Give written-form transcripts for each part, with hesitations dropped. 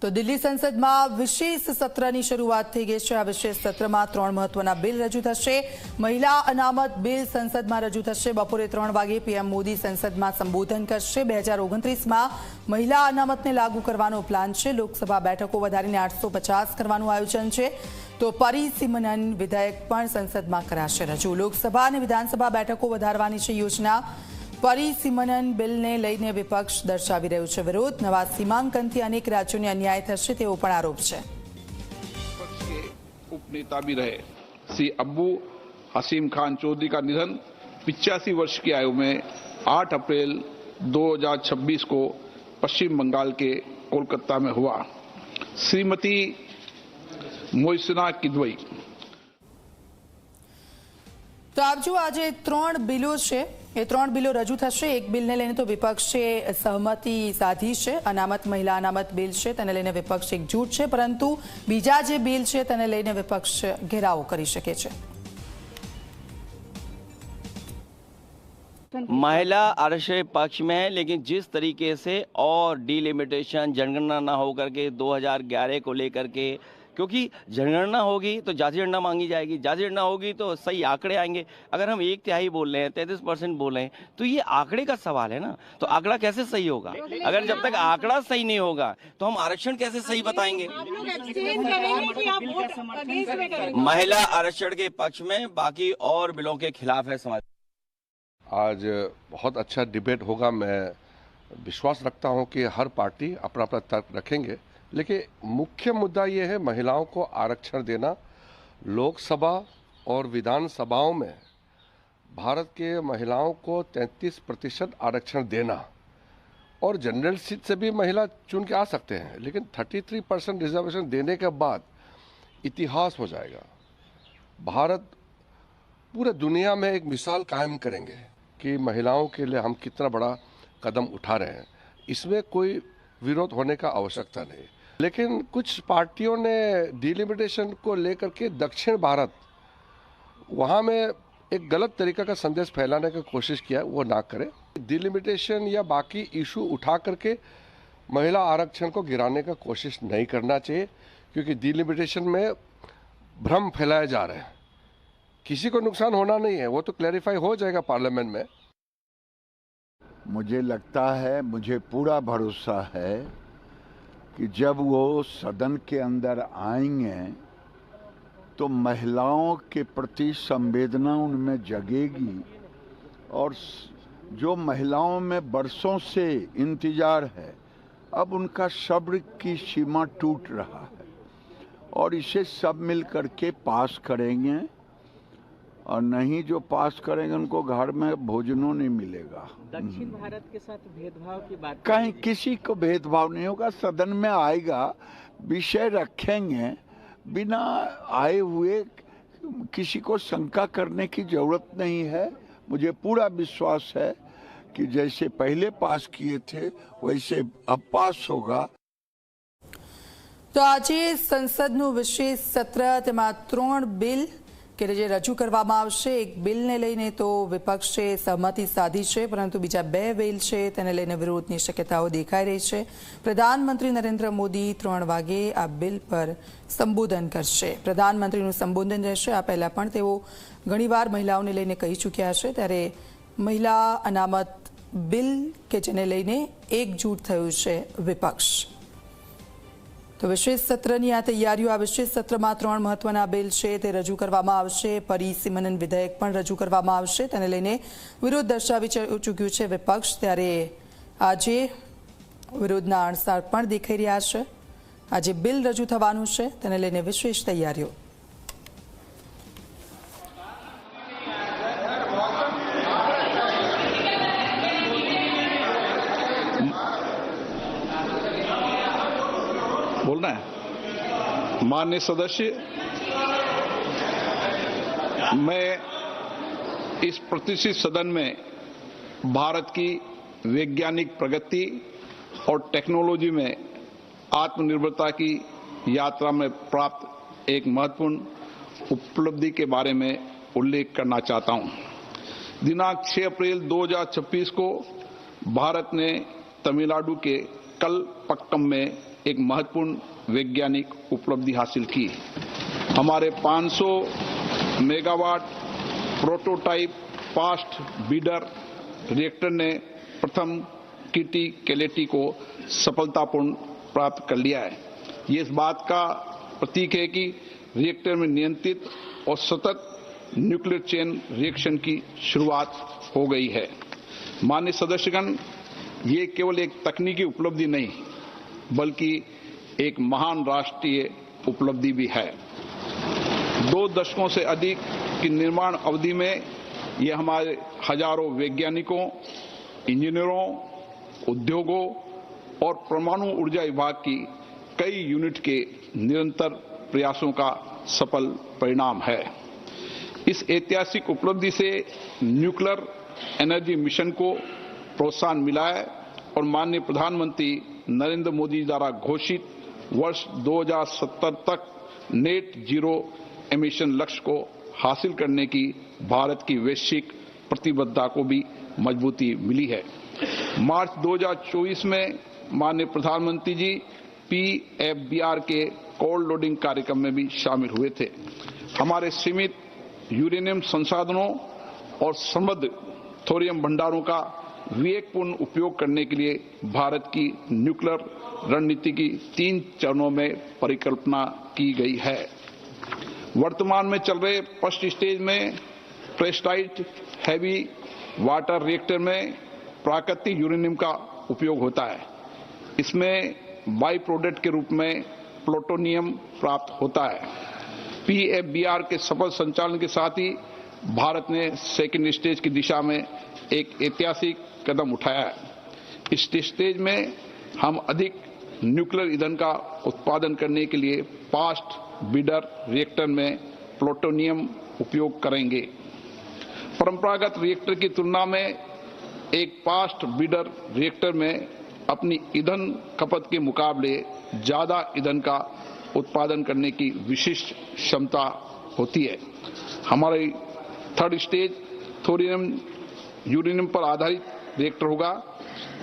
તો દિલ્હી સંસદમાં વિશેષ સત્રની શરૂઆત થઈ ગઈ છે। આ વિશેષ સત્રમાં 3 મહત્વના બિલ રજૂ થશે। મહિલા અનામત બિલ સંસદમાં રજૂ થશે। બપોરે 3 વાગે પીએમ મોદી સંસદમાં સંબોધન કરશે। 2029માં મહિલા અનામતને લાગુ કરવાનો પ્લાન છે। લોકસભા બેઠકો વધારીને 850 કરવાનું આયોજન છે। તો પરિસીમનન વિધેયક પણ સંસદમાં કરાશે રજૂ। લોકસભા અને વિધાનસભા બેઠકો વધારવાની છે યોજના। परिसीमनन बिल ने लईने विपक्ष दर्शावी रह्यो छे विरोध। नवा सीमांकनथी अनेक राज्योने अन्याय थशे तेवो पण आरोप छे। विपक्ष के उपनेता भी रहे श्री अब्बू हसीम खान चौधरी का निधन 85 वर्ष की आयु में 8 अप्रैल 2026 को पश्चिम बंगाल के कोलकाता में हुआ। श्रीमती मोहसिना किदवई। तो आप जो आज 3 बिलो छे એ 3 બિલો રજૂ થશે। એક બિલને લઈને તો વિપક્ષે સહમતિ સાધી છે। અનામત મહિલા અનામત બિલ છે તેને લઈને વિપક્ષ એકજૂટ છે, પરંતુ બીજા જે બિલ છે તેને લઈને વિપક્ષ ઘેરાવો કરી શકે છે। महिला आरक्षण पक्ष में है, लेकिन जिस तरीके से और डिलिमिटेशन जनगणना ना होकर के 2011 को लेकर के, क्योंकि जनगणना होगी तो जाति जनगणना मांगी जाएगी, जाति जनगणना होगी तो सही आंकड़े आएंगे। अगर हम 1/3 बोल रहे हैं, 33% बोल रहे हैं, तो ये आंकड़े का सवाल है ना। तो आंकड़ा कैसे सही होगा? अगर जब तक आंकड़ा सही नहीं होगा तो हम आरक्षण कैसे सही बताएंगे? महिला आरक्षण के पक्ष में, बाकी और बिलों के खिलाफ है समाज। आज बहुत अच्छा डिबेट होगा। मैं विश्वास रखता हूं कि हर पार्टी अपना अपना तर्क रखेंगे, लेकिन मुख्य मुद्दा ये है महिलाओं को आरक्षण देना। लोकसभा और विधानसभाओं में भारत के महिलाओं को 33% आरक्षण देना, और जनरल सीट से भी महिला चुन के आ सकते हैं, लेकिन 33% रिजर्वेशन देने के बाद इतिहास हो जाएगा। भारत पूरे दुनिया में एक मिसाल कायम करेंगे कि महिलाओं के लिए हम कितना बड़ा कदम उठा रहे हैं। इसमें कोई विरोध होने का आवश्यकता नहीं। लेकिन कुछ पार्टियों ने डिलिमिटेशन को लेकर के दक्षिण भारत वहाँ में एक गलत तरीका का संदेश फैलाने की कोशिश किया, वो ना करें। डिलिमिटेशन या बाकी इशू उठा करके महिला आरक्षण को गिराने का कोशिश नहीं करना चाहिए, क्योंकि डिलिमिटेशन में भ्रम फैलाए जा रहे हैं। किसी को नुकसान होना नहीं है, वो तो क्लैरिफाई हो जाएगा पार्लियामेंट में। मुझे लगता है, मुझे पूरा भरोसा है कि जब वो सदन के अंदर आएंगे तो महिलाओं के प्रति संवेदना उनमें जगेगी, और जो महिलाओं में बरसों से इंतजार है, अब उनका सब्र की सीमा टूट रहा है, और इसे सब मिल करके पास करेंगे। और नहीं जो पास करेंगे उनको घर में भोजनों नहीं मिलेगा। दक्षिण भारत के साथ भेदभाव की बात कहीं किसी को भेदभाव नहीं होगा। सदन में आएगा, विषय रखेंगे, बिना आए हुए किसी को शंका करने की जरूरत नहीं है। मुझे पूरा विश्वास है कि जैसे पहले पास किए थे वैसे अब पास होगा। तो आज संसदનું विशेष सत्र, તેમાં 3 બિલ કે જે રજૂ કરવામાં આવશે। એક બિલને લઈને તો વિપક્ષે સહમતિ સાધી છે, પરંતુ બીજા 2 બિલ છે તેને લઈને વિરોધની શક્યતાઓ દેખાઈ રહી છે। પ્રધાનમંત્રી નરેન્દ્ર મોદી 3 વાગે આ બિલ પર સંબોધન કરશે। પ્રધાનમંત્રીનું સંબોધન રહેશે। આ પહેલાં પણ તેઓ ઘણીવાર મહિલાઓને લઈને કહી ચૂક્યા છે। ત્યારે મહિલા અનામત બિલ કે જેને લઈને એકજૂટ થયું છે વિપક્ષ। तो विशेष सत्रनी आ तैयारीओ। आ विशेष सत्रमां 3 महत्वना बिल छे ते रजू करवामां आवशे। परिसीमनन विधेयक पण रजू करवामां आवशे, तेने लईने विरोध दर्शावी चूक्युं छे विपक्ष। त्यारे आजे विरोधना अणसार पण देखाई रह्या छे। आजे बिल रजू थवानुं छे, तेने लईने विशेष तैयारीओ। बोलना है। माननीय सदस्य, मैं इस प्रतिष्ठित सदन में भारत की वैज्ञानिक प्रगति और टेक्नोलॉजी में आत्मनिर्भरता की यात्रा में प्राप्त एक महत्वपूर्ण उपलब्धि के बारे में उल्लेख करना चाहता हूं। दिनांक 6 अप्रैल 2026 को भारत ने तमिलनाडु के कलपक्कम में एक महत्वपूर्ण वैज्ञानिक उपलब्धि हासिल की। हमारे 500 megawatt prototype fast bidder reactor ने प्रथम किटी केलेटी को सफलतापूर्ण प्राप्त कर लिया है। ये इस बात का प्रतीक है कि रिएक्टर में नियंत्रित और सतत न्यूक्लियर चेन रिएक्शन की शुरुआत हो गई है। माननीय सदस्यगण, ये केवल एक तकनीकी उपलब्धि नहीं बल्कि एक महान राष्ट्रीय उपलब्धि भी है। 2 दशकों से अधिक की निर्माण अवधि में ये हमारे हजारों वैज्ञानिकों, इंजीनियरों, उद्योगों और परमाणु ऊर्जा विभाग की कई यूनिट के निरंतर प्रयासों का सफल परिणाम है। इस ऐतिहासिक उपलब्धि से न्यूक्लियर एनर्जी मिशन को प्रोत्साहन मिला है और माननीय प्रधानमंत्री नरेंद्र मोदी द्वारा घोषित वर्ष 2070 तक नेट जीरो एमिशन लक्ष्य को हासिल करने की भारत की वैश्विक प्रतिबद्धता को भी मजबूती मिली है। मार्च 2024 में माननीय प्रधानमंत्री जी PFBR के कोल्ड लोडिंग कार्यक्रम में भी शामिल हुए थे। हमारे सीमित यूरेनियम संसाधनों और समृद्ध थोरियम भंडारों का विवेकपूर्ण उपयोग करने के लिए भारत की न्यूक्लियर रणनीति की 3 चरणों में परिकल्पना की गई है। वर्तमान में चल रहे फर्स्ट स्टेज में प्रेस्टाइज्ड हैवी वाटर रिएक्टर में प्राकृतिक यूरेनियम का उपयोग होता है। इसमें बाई प्रोडक्ट के रूप में प्लूटोनियम प्राप्त होता है। PFBR के सफल संचालन के साथ ही भारत ने सेकेंड स्टेज की दिशा में एक ऐतिहासिक कदम उठाया है। इस स्टेज में हम अधिक न्यूक्लियर ईंधन का उत्पादन करने के लिए फास्ट बीडर रिएक्टर में प्लूटोनियम उपयोग करेंगे। परंपरागत रिएक्टर की तुलना में एक फास्ट बीडर रिएक्टर में अपनी ईंधन खपत के मुकाबले ज्यादा ईंधन का उत्पादन करने की विशिष्ट क्षमता होती है। हमारी थर्ड स्टेज थोरियम यूरेनियम पर आधारित रिएक्टर होगा।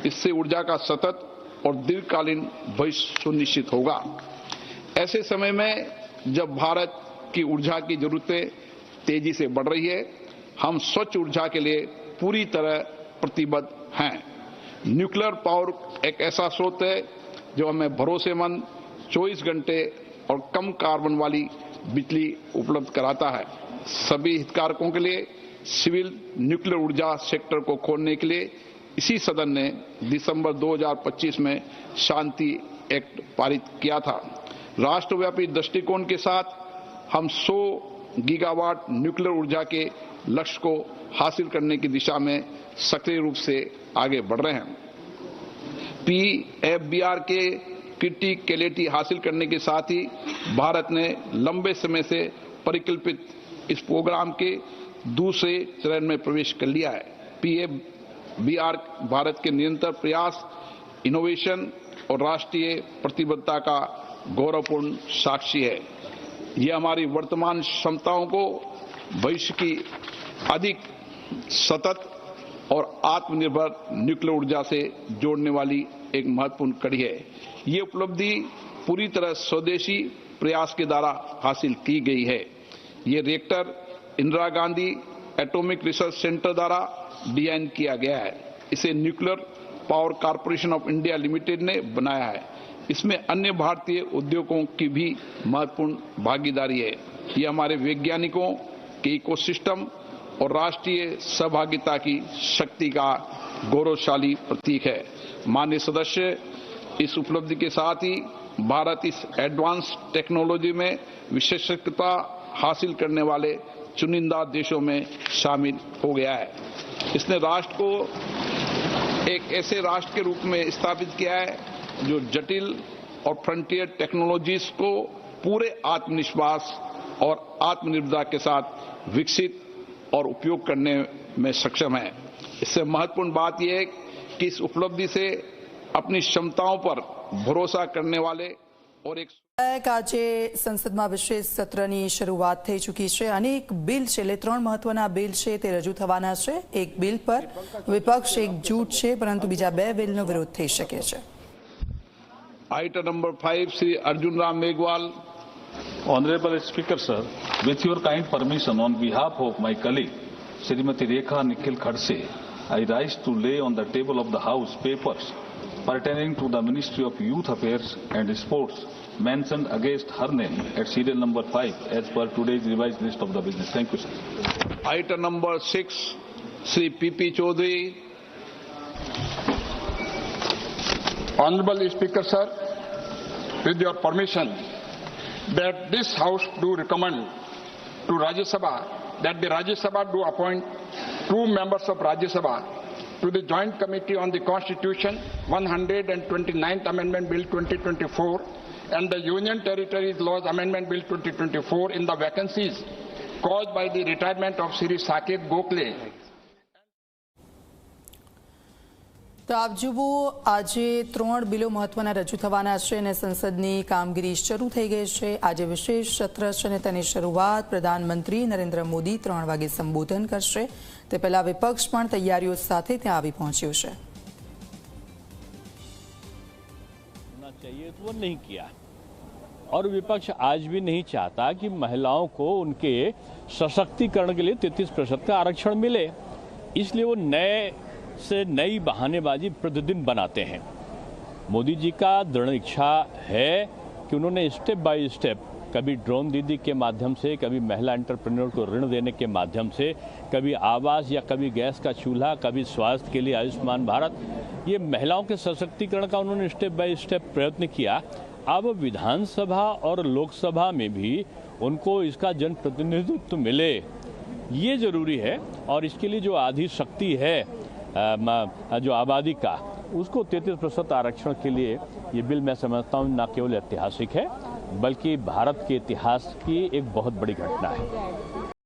इससे ऊर्जा का सतत और दीर्घकालीन भविष्य सुनिश्चित होगा। ऐसे समय में जब भारत की ऊर्जा की जरूरतें तेजी से बढ़ रही है, हम स्वच्छ ऊर्जा के लिए पूरी तरह प्रतिबद्ध हैं। न्यूक्लियर पावर एक ऐसा स्रोत है जो हमें भरोसेमंद 24 घंटे और कम कार्बन वाली बिजली उपलब्ध कराता है। सभी हितधारकों के लिए सिविल न्यूक्लियर ऊर्जा सेक्टर को खोलने के लिए इसी सदन ने दिसंबर 2025 में शांति एक्ट पारित किया था। राष्ट्रव्यापी दृष्टिकोण के साथ हम 100 गीगावाट न्यूक्लियर ऊर्जा के लक्ष्य को हासिल करने की दिशा में सक्रिय रूप से आगे बढ़ रहे हैं। PFBR के किटी केलेटी हासिल करने के साथ ही भारत ने लंबे समय से परिकल्पित इस प्रोग्राम के दूसरे चरण में प्रवेश कर लिया है। PFBR भारत के निरंतर प्रयास, इनोवेशन और राष्ट्रीय प्रतिबद्धता का गौरवपूर्ण साक्षी है। यह हमारी वर्तमान क्षमताओं को भविष्य की अधिक सतत और आत्मनिर्भर न्यूक्लियर ऊर्जा से जोड़ने वाली एक महत्वपूर्ण कड़ी है। ये उपलब्धि पूरी तरह स्वदेशी प्रयास के द्वारा हासिल की गई है। ये reactor Indira Gandhi atomic research centre द्वारा डिजाइन किया गया है। इसे nuclear power corporation of India limited ने बनाया है। इसमें अन्य भारतीय उद्योगों की भी महत्वपूर्ण भागीदारी है। ये हमारे वैज्ञानिकों के इकोसिस्टम और राष्ट्रीय सहभागिता की शक्ति का गौरवशाली प्रतीक है। माननीय सदस्य, इस उपलब्धि के साथ ही भारत इस एडवांस टेक्नोलॉजी में विशेषज्ञता हासिल करने वाले चुनिंदा देशों में शामिल हो गया है। इसने राष्ट्र को एक ऐसे राष्ट्र के रूप में स्थापित किया है जो जटिल और फ्रंटियर टेक्नोलॉजीज को पूरे आत्मविश्वास और आत्मनिर्भरता के साथ विकसित और उपयोग करने में सक्षम है। इससे महत्वपूर्ण बात यह है कि इस उपलब्धि से अपनी क्षमताओं पर भरोसा करने वाले और एक આજે સંસદમાં વિશેષ સત્રની શરૂઆત થઈ ચૂકી છે। અનેક બિલ છે, 3 મહત્વના બિલ છે તે રજૂ થવાના છે। એક બિલ પર વિપક્ષ એકજૂટ છે, પરંતુ બીજા 2 બિલનો વિરોધ થઈ શકે છે। Item number 5, Sri Arjun Ram Meghwal. Honorable Speaker, sir, with your kind permission, on behalf of my colleague, Srimati Rekha Nikhil Khadse, I rise to lay on the table of the House papers pertaining to the Ministry of Youth Affairs and Sports mentioned against her name at serial number 5 as per today's revised list of the business. Thank you, sir. Item number 6, Sri P.P. Chaudhary. Honorable Speaker, sir, with your permission, that this House do recommend to Rajya Sabha that the Rajya Sabha do appoint 2 members of Rajya Sabha to the Joint Committee on the Constitution, 129th Amendment Bill 2024 and the Union Territories Laws Amendment Bill 2024 in the vacancies caused by the retirement of Shri Saket Gokhale. તો આપ જુઓ, આજે 3 બિલો મહત્વના રજૂ થવાના છે અને સંસદની કામગીરી શરૂ થઈ ગઈ છે. આજે વિશેષ સત્ર છે અને તેની શરૂઆત પ્રધાનમંત્રી નરેન્દ્ર મોદી 3 વાગે સંબોધન કરશે. તે પહેલા વિપક્ષ પણ તૈયારીઓ સાથે ત્યાં આવી પહોંચ્યું છે. चाहिए तो वो नहीं किया और विपक्ष आज भी नहीं चाहता कि महिलाओं को उनके सशक्तिकरण के लिए 33% का आरक्षण मिले. इसलिए वो नए से नई बहानेबाजी प्रतिदिन बनाते हैं. मोदी जी का दृढ़ इच्छा है कि उन्होंने स्टेप बाय स्टेप, कभी ड्रोन दीदी के माध्यम से, कभी महिला एंटरप्रेन्योर को ऋण देने के माध्यम से, कभी आवास या कभी गैस का चूल्हा, कभी स्वास्थ्य के लिए आयुष्मान भारत, ये महिलाओं के सशक्तिकरण का उन्होंने स्टेप बाय स्टेप प्रयत्न किया. अब विधानसभा और लोकसभा में भी उनको इसका जनप्रतिनिधित्व मिले, ये जरूरी है. और इसके लिए जो आधी शक्ति है जो आबादी का, उसको 33% आरक्षण के लिए ये बिल मैं समझता हूँ न केवल ऐतिहासिक है बल्कि भारत के इतिहास की एक बहुत बड़ी घटना है.